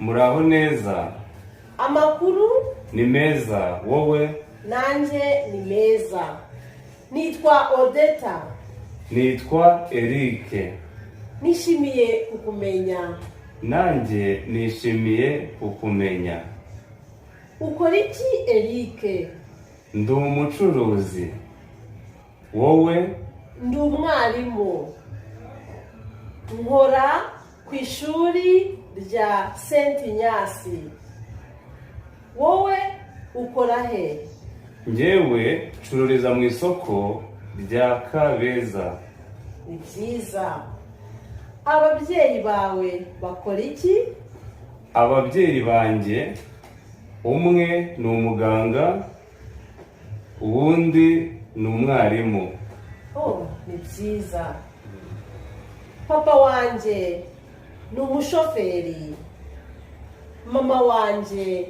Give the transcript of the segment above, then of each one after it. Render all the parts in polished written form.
Muraho neza. Amakuru Ni meza. Wowe? nanje ni meza. Nitwa Odeta. Nitwa Eric. Nishimiye kukumenya. Nanjye nishimiye kukumenya. Ukora iki Eric? Ndi umucuruzi. Wowe? Ndi umwarimu. Nkora ku ishuri rya Saint Ignace. Wowe ukora he? Njyewe ncururiza mu isoko rya Kabeza. Ni byiza. Ababyeyi bawe bakora iki? Ababyeyi banjye, umwe ni umuganga, uwundi ni umwarimu. Oh, ni byiza. Papa wanje ni umushoferi. Mama wanje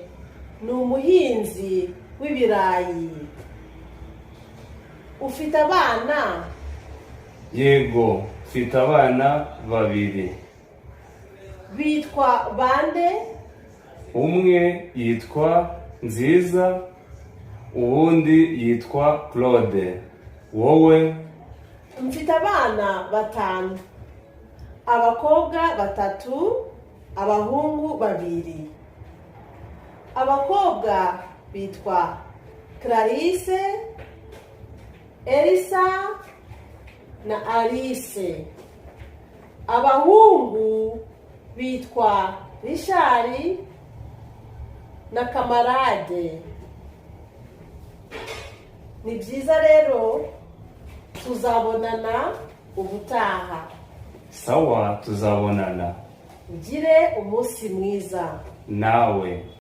ni umuhinzi w'ibirayi. Ufite abana? Yego, mfite abana babiri. Bitwa bande? Umwe yitwa Nziza, uwundi yitwa Claude. Wowe? Mfite abana 5. Abakobwa 3, abahungu 2. Abakobwa bitwa Clarisse, Elisa na Alice. Abahungu bitwa Richard na Kamarade. Ni byiza rero, tuzabonana ubutaha. Sawa, tuzabonana. Ugire umunsi mwiza. Nawe.